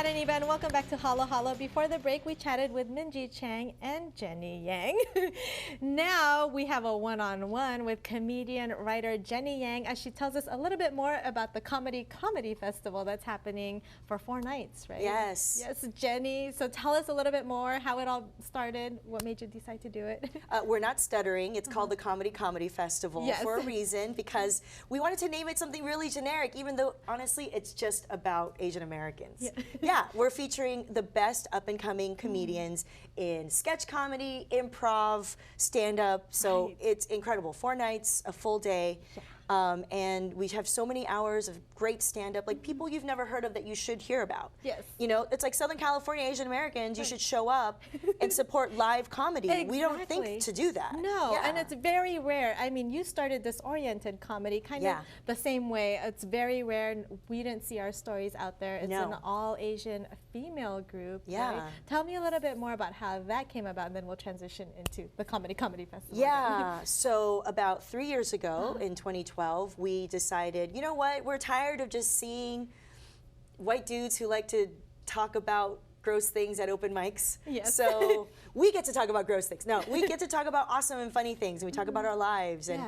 Kat and Iniba, and welcome back to Halo Halo. Before the break, we chatted with Minji Chang and Jenny Yang. Now we have a one-on-one with comedian writer Jenny Yang as she tells us a little bit more about the Comedy Festival that's happening for 4 nights, right? Yes. Yes, Jenny. So tell us a little bit more how it all started. What made you decide to do it? We're not stuttering. It's called the Comedy Festival for a reason, because we wanted to name it something really generic, even though honestly it's just about Asian Americans. Yeah, we're featuring the best up-and-coming comedians in sketch comedy, improv, stand-up. So it's incredible. 4 nights, a full day. And we have so many hours of great stand-up, like people you've never heard of that you should hear about. Yes. You know, it's like Southern California Asian Americans, you should show up and support live comedy. Exactly. We don't think to do that. No, and it's very rare. I mean, you started Disoriented Comedy kind of the same way. It's very rare. We didn't see our stories out there. It's an all-Asian female group. Right? Tell me a little bit more about how that came about, and then we'll transition into the Comedy Festival. Yeah, so about 3 years ago in 2012, we decided, you know what, we're tired of just seeing white dudes who like to talk about gross things at open mics. Yes. So we get to talk about gross things. No, we get to talk about awesome and funny things, and we talk about our lives. And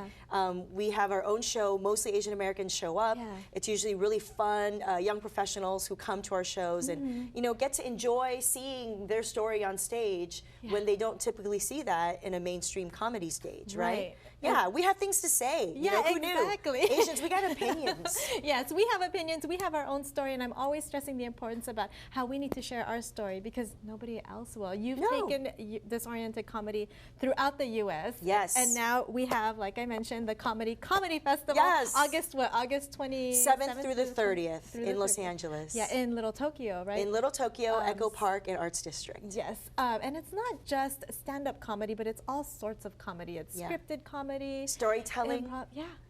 we have our own show. Mostly Asian Americans show up. It's usually really fun, young professionals who come to our shows and you know, get to enjoy seeing their story on stage when they don't typically see that in a mainstream comedy stage, right? Yeah, we have things to say. You know, who knew? Asians, we got opinions. Yes, we have opinions. We have our own story, and I'm always stressing the importance about how we need to share our story because nobody else will. You've taken Disoriented Comedy throughout the U.S. Yes. And now we have, like I mentioned, the Comedy Festival. Yes. August 27th 7th through the 30th in Los Angeles. Yeah, in Little Tokyo, right? In Little Tokyo, Echo Park and Arts District. Yes. And it's not just stand-up comedy, but it's all sorts of comedy. It's scripted comedy, storytelling. Improv.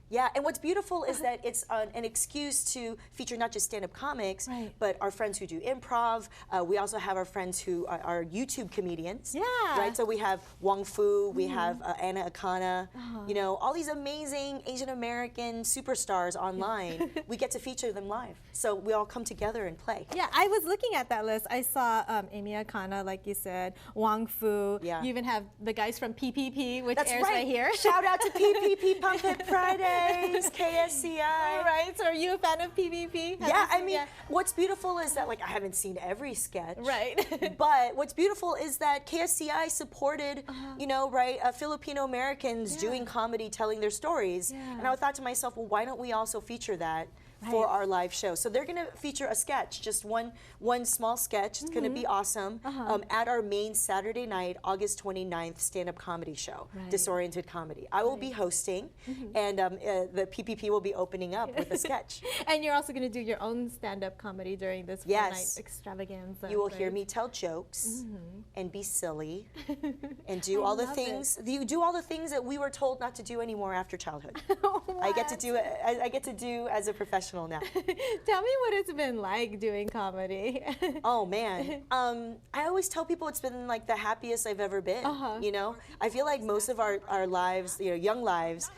Yeah, and what's beautiful is that it's an excuse to feature not just stand-up comics, but our friends who do improv. We also have our friends who are YouTube comedians. Yeah. Right, so we have Wong Fu, we have Anna Akana, you know, all these amazing Asian American superstars online. We get to feature them live. So we all come together and play. Yeah, I was looking at that list. I saw Amy Akana, like you said, Wong Fu. Yeah. You even have the guys from PPP, which airs right here. Shout out to PPP Pump It Friday. KSCI. Right, so are you a fan of PvP? Yeah, I mean, what's beautiful is that, like, I haven't seen every sketch. Right. But what's beautiful is that KSCI supported, you know, Filipino Americans doing comedy, telling their stories. And I thought to myself, well, why don't we also feature that for our live show? So they're going to feature a sketch, just one small sketch. It's going to be awesome at our main Saturday night, August 29th stand-up comedy show, Disoriented Comedy. I will be hosting, and the PPP will be opening up with a sketch. And you're also going to do your own stand-up comedy during this 4-night extravaganza. You will hear me tell jokes and be silly and do all the things. You do all the things that we were told not to do anymore after childhood. I get to do it. I get to do as a professional now. Tell me what it's been like doing comedy. Oh man, I always tell people it's been like the happiest I've ever been. You know, I feel like most of our lives, you know, young lives,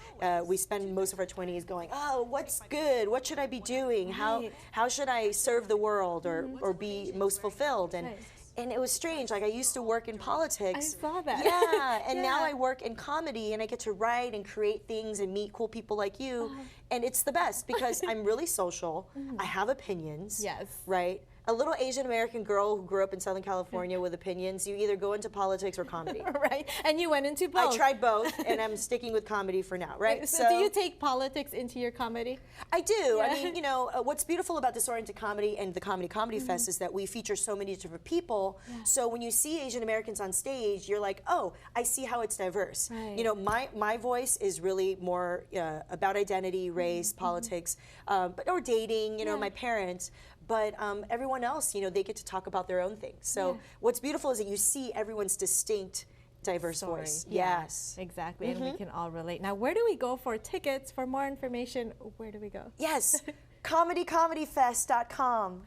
we spend most of our 20s going, oh, what's good? What should I be doing? How should I serve the world or be most fulfilled? And it was strange. Like, I used to work in politics. I saw that. Yeah, and now I work in comedy, and I get to write and create things and meet cool people like you. And it's the best because I'm really social. I have opinions. Yes. Right? A little Asian American girl who grew up in Southern California with opinions, you either go into politics or comedy. Right, and you went into both. I tried both, and I'm sticking with comedy for now, right? So do you take politics into your comedy? I do. I mean, you know, what's beautiful about Disoriented Comedy and the Comedy Fest is that we feature so many different people. So when you see Asian Americans on stage, you're like, oh, I see how it's diverse. You know, my voice is really more about identity, race, politics, or dating, you know, my parents. But everyone else, you know, they get to talk about their own things. So what's beautiful is that you see everyone's distinct, diverse voice. Yes. Exactly, and we can all relate. Now, where do we go for tickets? For more information, where do we go? Yes, comedyfest.com.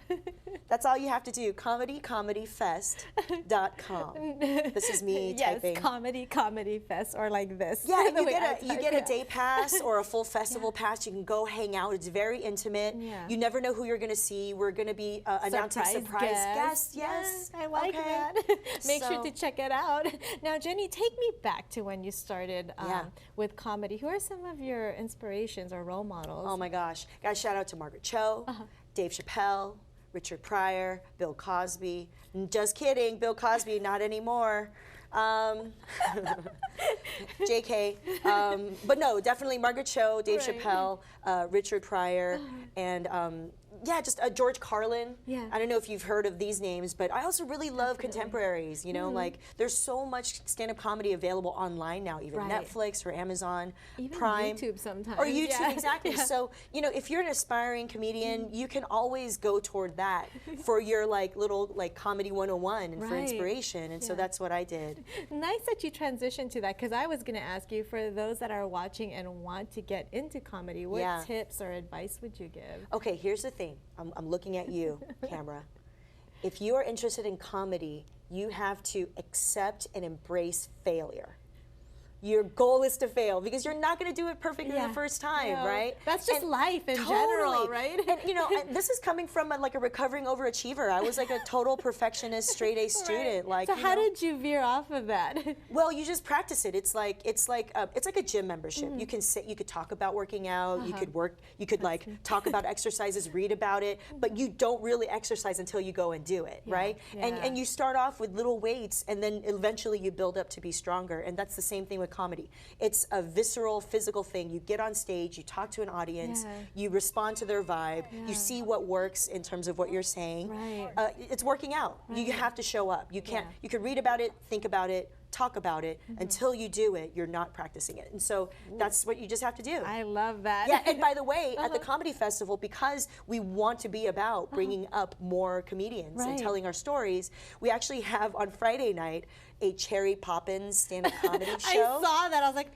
That's all you have to do. comedycomedyfest.com. This is me typing. Yes, Comedy Fest, or like this. Yeah, and you get a day pass or a full festival pass. You can go hang out. It's very intimate. Yeah. You never know who you're going to see. We're going to be announcing surprise guests. Yes, I like that. Make sure to check it out. Now, Jenny, take me back to when you started with comedy. Who are some of your inspirations or role models? Oh my gosh. Guys, shout out to Margaret Cho, Dave Chappelle, Richard Pryor, Bill Cosby. Just kidding, Bill Cosby, not anymore. JK. But no, definitely Margaret Cho, Dave Chappelle, Richard Pryor, and just George Carlin. Yeah. I don't know if you've heard of these names, but I also really love contemporaries. You know, like there's so much stand-up comedy available online now, even Netflix or Amazon, even Prime, YouTube sometimes, or YouTube exactly. So you know, if you're an aspiring comedian, you can always go toward that for your little comedy 101 and for inspiration. And so that's what I did. Nice that you transitioned to that, because I was going to ask you, for those that are watching and want to get into comedy, what tips or advice would you give? Okay, here's the thing. I'm looking at you, camera. If you are interested in comedy, you have to accept and embrace failure. Your goal is to fail, because you're not going to do it perfectly the first time, right? That's just life in general, right? And you know, this is coming from a recovering overachiever. I was like a total perfectionist, straight A student. So how did you veer off of that? Well, you just practice it. It's like a gym membership. You can sit, you could talk about working out, you could talk about exercises, read about it, but you don't really exercise until you go and do it, right? And you start off with little weights, and then eventually you build up to be stronger. And that's the same thing with comedy. It's a visceral, physical thing. You get on stage, you talk to an audience, you respond to their vibe, you see what works in terms of what you're saying. It's working out. You have to show up. You can't. You can read about it, think about it, talk about it. Until you do it, you're not practicing it. And so that's what you just have to do. I love that. Yeah, and by the way, at the Comedy Festival, because we want to be about bringing up more comedians and telling our stories, we actually have on Friday night a Cherry Poppins stand-up comedy show. I saw that. I was like,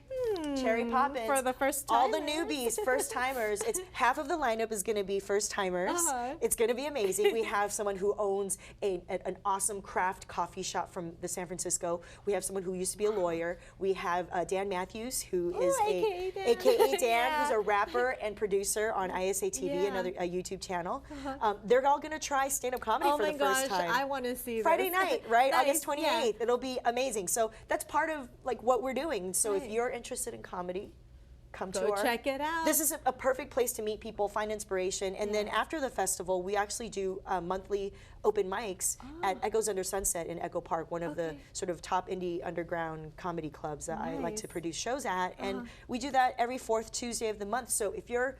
Cherry Poppins. For the first time. All the newbies, first timers. It's half of the lineup is going to be first timers. It's going to be amazing. We have someone who owns an awesome craft coffee shop from San Francisco. We have someone who used to be a lawyer. We have Dan Matthews, who is AKA Dan, who's a rapper and producer on ISA TV, another YouTube channel. They're all going to try stand-up comedy for the first time. I want to see Friday night, right? August 28th. It'll be amazing. So that's part of what we're doing. So if you're interested in comedy, come to our... check it out. This is a perfect place to meet people, find inspiration, and then after the festival, we actually do monthly open mics at Echoes Under Sunset in Echo Park, one of the sort of top indie underground comedy clubs that I like to produce shows at, and we do that every 4th Tuesday of the month. So if you're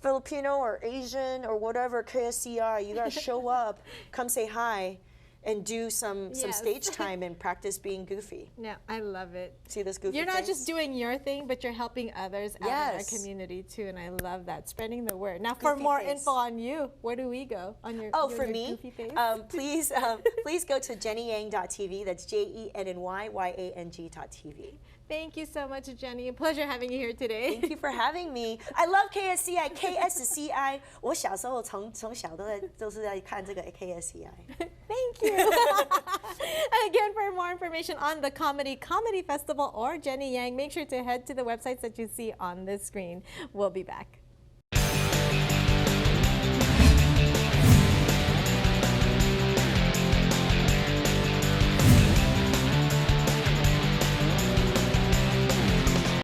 Filipino or Asian or whatever, KSCI, you gotta show up, come say hi, and do some stage time and practice being goofy. No, I love it. See this goofy You're not face? just doing your thing, but you're helping others out in our community too, and I love that. Spreading the word. Now, for more info on you, where do we go on your for your me? Goofy face? Please go to jennyyang.tv. That's JENNYYANG.tv. Thank you so much, Jenny. Pleasure having you here today. Thank you for having me. I love KSCI. KSCI. 我小时候从小都是在看这个 KSCI. Thank you. Again, for more information on the Comedy Festival or Jenny Yang, make sure to head to the websites that you see on this screen. We'll be back.